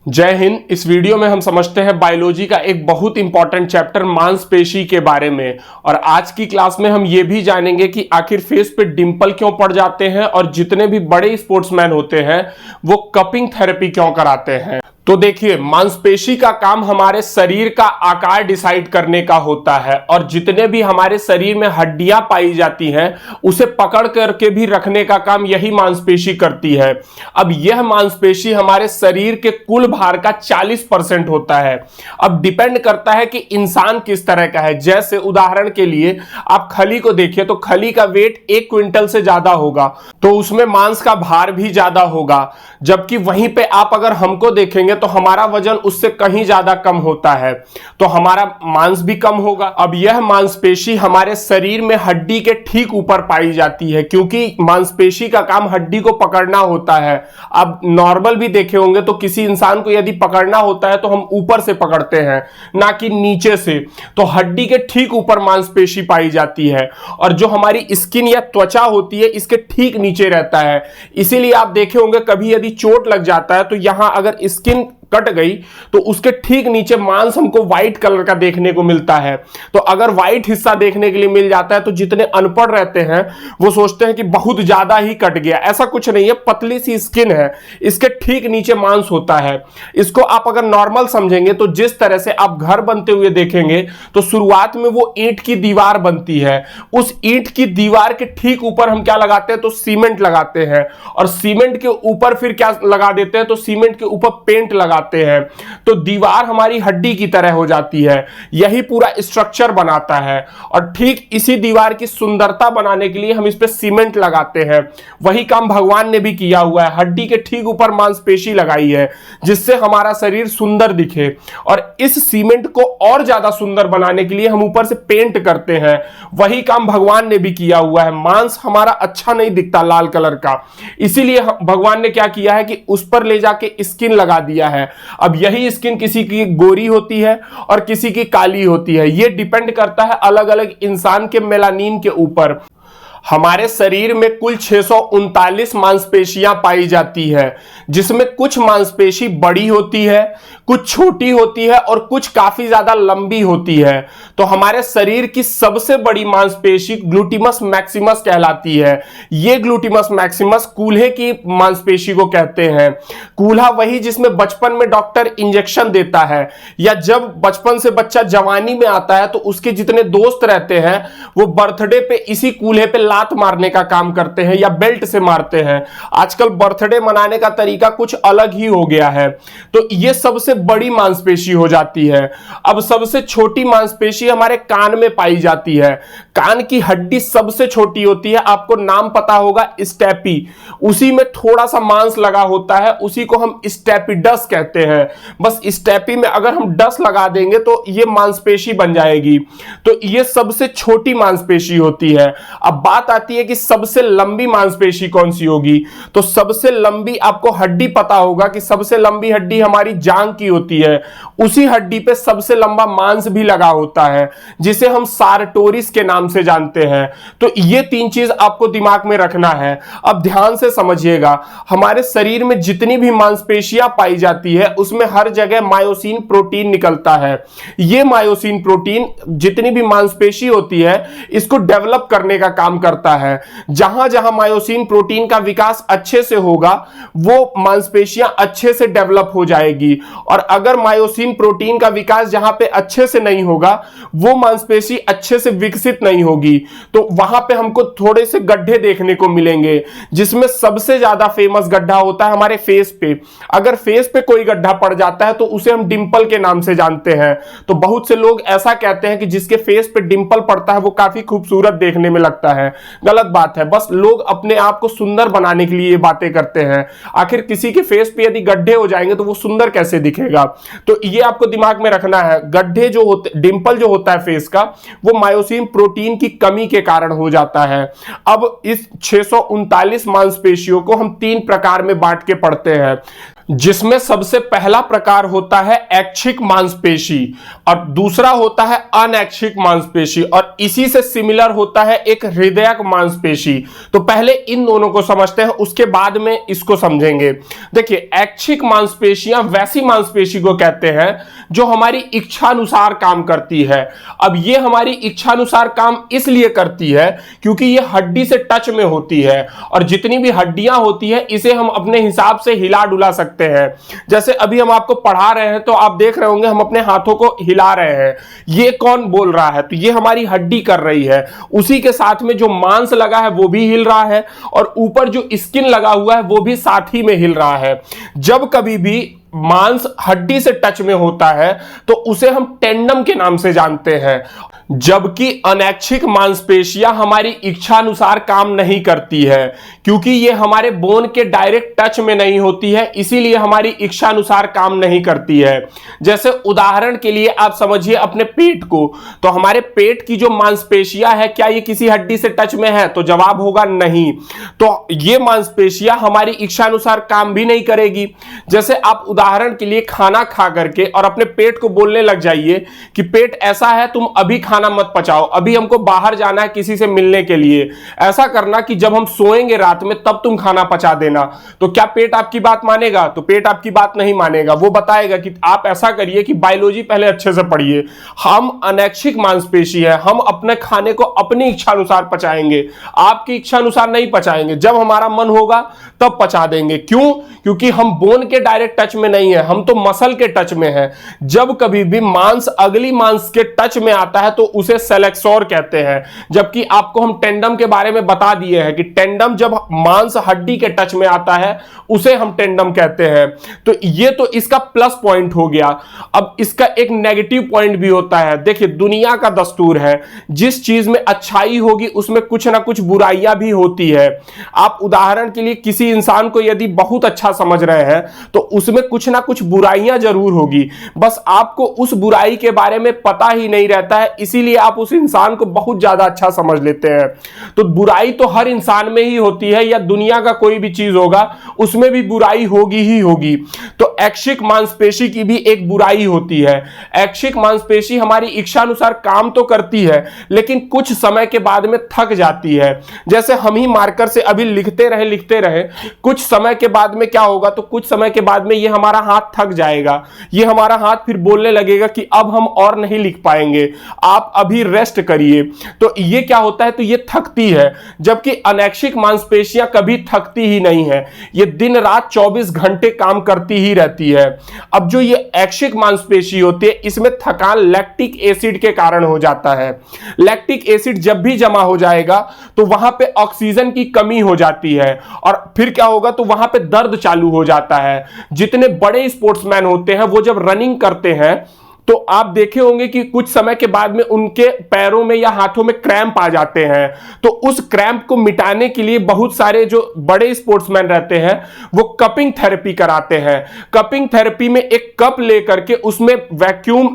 जय हिंद। इस वीडियो में हम समझते हैं बायोलॉजी का एक बहुत इंपॉर्टेंट चैप्टर मांसपेशी के बारे में। और आज की क्लास में हम ये भी जानेंगे कि आखिर फेस पे डिंपल क्यों पड़ जाते हैं और जितने भी बड़े स्पोर्ट्समैन होते हैं वो कपिंग थेरेपी क्यों कराते हैं। तो देखिए, मांसपेशी का काम हमारे शरीर का आकार डिसाइड करने का होता है और जितने भी हमारे शरीर में हड्डियां पाई जाती हैं उसे पकड़ करके भी रखने का काम यही मांसपेशी करती है। अब यह मांसपेशी हमारे शरीर के कुल भार का 40% होता है। अब डिपेंड करता है कि इंसान किस तरह का है। जैसे उदाहरण के लिए आप खली को देखिए तो खली का वेट 1 क्विंटल से ज्यादा होगा तो उसमें मांस का भार भी ज्यादा होगा। जबकि वहीं पे आप अगर हमको देखेंगे तो हमारा वजन उससे कहीं ज्यादा कम होता है तो हमारा मांस भी कम होगा। अब यह मांसपेशी हमारे शरीर में हड्डी के ठीक ऊपर पाई जाती है क्योंकि मांसपेशी का काम हड्डी को पकड़ना होता है। अब नॉर्मल भी देखे होंगे तो किसी इंसान को यदि पकड़ना होता है तो हम ऊपर से पकड़ते हैं ना कि नीचे से। तो हड्डी के ठीक ऊपर मांसपेशी पाई जाती है और जो हमारी स्किन या त्वचा होती है इसके ठीक नीचे रहता है। इसीलिए आप देखे होंगे कभी यदि चोट लग जाता है तो यहां अगर स्किन कट गई तो उसके ठीक नीचे मांस हमको व्हाइट कलर का देखने को मिलता है। तो अगर व्हाइट हिस्सा देखने के लिए मिल जाता है तो जितने अनपढ़ रहते हैं वो सोचते हैं कि बहुत ज्यादा ही कट गया। ऐसा कुछ नहीं है, पतली सी स्किन है, इसके ठीक नीचे मांस होता है। इसको आप अगर नॉर्मल समझेंगे तो जिस तरह से आप घर बनते हुए देखेंगे तो शुरुआत में वो ईंट की दीवार बनती है। उस ईंट की दीवार के ठीक ऊपर हम क्या लगाते हैं तो सीमेंट लगाते हैं और सीमेंट के ऊपर फिर क्या लगा देते हैं तो सीमेंट के ऊपर पेंट लगाते हैं। तो दीवार हमारी हड्डी की तरह हो जाती है। यही पूरा स्ट्रक्चर बनाता है और ठीक इसी दीवार की सुंदरता बनाने के लिए हम इस पे सीमेंट लगाते हैं। वही काम भगवान ने भी किया हुआ है, हड्डी के ठीक ऊपर मांसपेशी लगाई है जिससे हमारा शरीर सुंदर दिखे। और इस सीमेंट को और ज्यादा सुंदर बनाने के लिए हम ऊपर से पेंट करते हैं। वही काम भगवान ने भी किया हुआ है। मांस हमारा अच्छा नहीं दिखता लाल कलर का, इसीलिए भगवान ने क्या किया है कि उस पर ले जाके स्किन लगा दिया है। अब यही स्किन किसी की गोरी होती है और किसी की काली होती है। यह डिपेंड करता है अलग अलग इंसान के मेलानिन के ऊपर। हमारे शरीर में कुल 639 मांसपेशियां पाई जाती है जिसमें कुछ मांसपेशी बड़ी होती है, कुछ छोटी होती है और कुछ काफी ज्यादा लंबी होती है। तो हमारे शरीर की सबसे बड़ी मांसपेशी ग्लूटिमस मैक्सिमस कहलाती है। यह ग्लूटिमस मैक्सिमस कूल्हे की मांसपेशी को कहते हैं। कूल्हा वही जिसमें बचपन में डॉक्टर इंजेक्शन देता है या जब बचपन से बच्चा जवानी में आता है तो उसके जितने दोस्त रहते हैं वो बर्थडे पे इसी कूल्हे पे लात मारने का काम करते हैं या बेल्ट से मारते हैं। आजकल बर्थडे मनाने का तरीका कुछ अलग ही हो गया है। तो यह सबसे बड़ी मांसपेशी हो जाती है। अब सबसे छोटी मांसपेशी हमारे कान में पाई जाती है। कान की हड्डी सबसे छोटी होती है, आपको नाम पता होगा स्टेपी। उसी में थोड़ा सा मांस लगा होता है, उसी को हम स्टेपिडस कहते हैं। बस स्टेपी में अगर हम डस लगा देंगे तो यह मांसपेशी बन जाएगी। तो यह सबसे छोटी मांसपेशी होती है। अब बात आती है कि सबसे लंबी मांसपेशी कौन सी होगी। तो सबसे लंबी आपको हड्डी पता होगा कि सबसे लंबी हड्डी हमारी जांघ की होती है। उसी हड्डी पे सबसे लंबा मांस भी लगा होता है जिसे हम सारटोरिस के नाम से जानते हैं। तो ये तीन चीज आपको दिमाग में रखना है। अब ध्यान से समझिएगा, हमारे शरीर में जितनी भी मांसपेशियां पाई जाती है उसमें हर जगह मायोसिन प्रोटीन निकलता है। ये मायोसिन प्रोटीन जितनी भी मांसपेशी होती है इसको डेवलप करने का काम करता है। जहां जहां मायोसिन प्रोटीन का विकास अच्छे से होगा वो मांसपेशियां अच्छे से डेवलप हो जाएगी और अगर मायोसिन प्रोटीन का विकास जहां पे अच्छे से नहीं होगा वो मांसपेशी अच्छे से विकसित नहीं होगी। तो वहां पे हमको थोड़े से गड्ढे देखने को मिलेंगे जिसमें सबसे ज्यादा फेमस गड्ढा होता है हमारे फेस पे। अगर फेस पे कोई गड्ढा पड़ जाता है तो उसे हम डिंपल के नाम से जानते हैं। तो बहुत से लोग ऐसा कहते हैं कि जिसके फेस पे डिंपल पड़ता है वो काफी खूबसूरत देखने में लगता है। गलत बात है, बस लोग अपने आप को सुंदर बनाने के लिए ये बातें करते हैं। आखिर किसी के फेस पे यदि गड्ढे हो जाएंगे तो वो सुंदर कैसे दिखेगा। तो ये आपको दिमाग में रखना है। गड्ढे जो होते, डिंपल जो होता है फेस का, वो मायोसिन प्रोटीन की कमी के कारण हो जाता है। अब इस 639 मांसपेशियों को हम 3 प्रकार में बांट के पढ़ते हैं। जिसमें सबसे पहला प्रकार होता है ऐच्छिक मांसपेशी और दूसरा होता है अनैच्छिक मांसपेशी और इसी से सिमिलर होता है एक हृदयक मांसपेशी। तो पहले इन दोनों को समझते हैं, उसके बाद में इसको समझेंगे। देखिए, ऐच्छिक मांसपेशियां वैसी मांसपेशी को कहते हैं जो हमारी इच्छानुसार काम करती है। अब ये हमारी इच्छानुसार काम इसलिए करती है क्योंकि ये हड्डी से टच में होती है और जितनी भी हड्डियां होती है इसे हम अपने हिसाब से हिला डुला सकते हैं। जैसे अभी हम आपको पढ़ा रहे हैं तो आप देख रहे होंगे हम अपने हाथों को हिला रहे हैं, ये कौन बोल रहा है? तो ये हमारी हड्डी कर रही है। उसी के साथ में जो मांस लगा है वो भी हिल रहा है और ऊपर जो स्किन लगा हुआ है वो भी साथ ही में हिल रहा है। जब कभी भी मांस हड्डी से टच में होता है तो उसे हम टेंडम के नाम से जानते हैं, जबकि अनैच्छिक मांसपेशियां हमारी इच्छानुसार काम नहीं करती है क्योंकि ये हमारे बोन के डायरेक्ट टच में नहीं होती है, इसीलिए हमारी इच्छानुसार काम नहीं करती है। जैसे उदाहरण के लिए आप समझिए अपने पेट को, तो हमारे पेट की जो मांसपेशियां है क्या ये किसी हड्डी से टच में है? तो जवाब होगा नहीं। तो ये मांसपेशियां हमारी इच्छानुसार काम भी नहीं करेगी। जैसे आप उदाहरण के लिए खाना खा करके और अपने पेट को बोलने लग जाइए कि पेट ऐसा है, तुम अभी खाना मत पचाओ, अभी हमको बाहर जाना है किसी से मिलने के लिए। ऐसा करना कि जब हम सोएंगे रात में तब तुम खाना पचा देना। तो क्या पेट आपकी बात मानेगा? तो पेट आपकी बात नहीं मानेगा। वो बताएगा कि आप ऐसा करिए कि बायोलॉजी पहले अच्छे से पढ़िए। हम अनैच्छिक मांसपेशी है, हम अपने खाने को अपनी इच्छा अनुसार पचाएंगे, आपकी इच्छा अनुसार नहीं पचाएंगे। जब हमारा मन होगा तब पचा देंगे। क्यों? क्योंकि हम बोन के डायरेक्ट टच में नहीं है, हम तो मसल के टच में है। जब कभी भी मांस अगली मांस के टच में आता है तो उसे सेलेक्सोर कहते हैं। जबकि आपको हम टेंडम के बारे में बता दिए हैं कि टेंडम जब मांस हड्डी के टच में आता है उसे हम टेंडम कहते हैं। तो ये तो इसका प्लस पॉइंट हो गया। अब इसका एक नेगेटिव पॉइंट भी होता है। देखिए, दुनिया का दस्तूर है, जिस चीज में अच्छाई होगी उसमें कुछ ना कुछ बुराइयां भी होती है। आप उदाहरण के लिए किसी इंसान को यदि बहुत अच्छा समझ रहे हैं तो उसमें कुछ ना कुछ बुराइयां जरूर होगी, बस आपको उस बुराई के बारे में पता ही नहीं रहता है, इसीलिए आप उस इंसान को बहुत ज्यादा अच्छा समझ लेते हैं। तो बुराई तो हर इंसान में ही होती है, या दुनिया का कोई भी चीज होगा उसमें भी बुराई होगी ही होगी। तो ऐच्छिक मांसपेशी की भी एक बुराई होती है। ऐच्छिक मांसपेशी हमारी इच्छा अनुसार काम तो करती है लेकिन कुछ समय के बाद में थक जाती है। जैसे हम ही मार्कर से अभी लिखते रहे, कुछ समय के बाद में क्या होगा? तो कुछ समय के बाद में ये हमारा हाथ थक जाएगा, ये हमारा हाथ फिर बोलने लगेगा कि अब हम और नहीं लिख पाएंगे, आप अभी रेस्ट करिए। तो ये क्या होता है? तो ये थकती है, जबकि अनैच्छिक मांसपेशियां कभी थकती ही नहीं है, ये दिन रात 24 घंटे काम करती ही रहती है। अब जो ये ऐच्छिक मांसपेशी होती है इसमें थकान लैक्टिक एसिड के कारण हो जाता है। लैक्टिक एसिड जब भी जमा हो जाएगा तो वहां पे ऑक्सीजन की कमी हो जाती है और फिर क्या होगा? तो वहां पे दर्द चालू हो जाता है। जितने बड़े स्पोर्ट्समैन होते हैं वो जब रनिंग करते हैं तो आप देखे होंगे कि कुछ समय के बाद में उनके पैरों में या हाथों में क्रैम्प आ जाते हैं। तो उस क्रैम्प को मिटाने के लिए बहुत सारे जो बड़े स्पोर्ट्समैन रहते हैं वो कपिंग थेरेपी कराते हैं। कपिंग थेरेपी में एक कप लेकर के उसमें वैक्यूम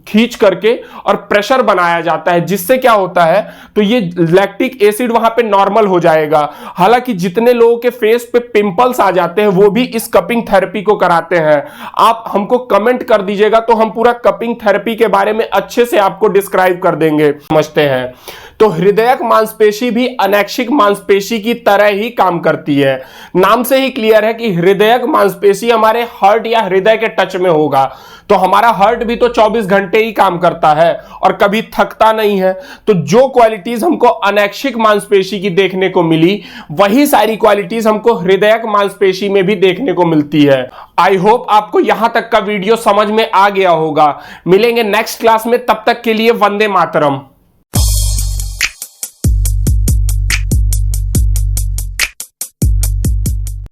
खींच करके और प्रेशर बनाया जाता है, जिससे क्या होता है? तो ये लैक्टिक एसिड वहां पे नॉर्मल हो जाएगा। हालांकि जितने लोगों के फेस पे पिंपल्स आ जाते हैं वो भी इस कपिंग थेरेपी को कराते हैं। आप हमको कमेंट कर दीजिएगा तो हम पूरा कपिंग थेरेपी के बारे में अच्छे से आपको डिस्क्राइब कर देंगे। समझते हैं। तो हृदयक मांसपेशी भी अनैच्छिक मांसपेशी की तरह ही काम करती है। नाम से ही क्लियर है कि हृदयक मांसपेशी हमारे हार्ट या हृदय के टच में होगा, तो हमारा हार्ट भी तो 24 घंटे ही काम करता है और कभी थकता नहीं है। तो जो क्वालिटीज हमको अनैच्छिक मांसपेशी की देखने को मिली वही सारी क्वालिटीज हमको हृदयक मांसपेशी में भी देखने को मिलती है। आई होप आपको यहां तक का वीडियो समझ में आ गया होगा। मिलेंगे नेक्स्ट क्लास में, तब तक के लिए वंदे मातरम।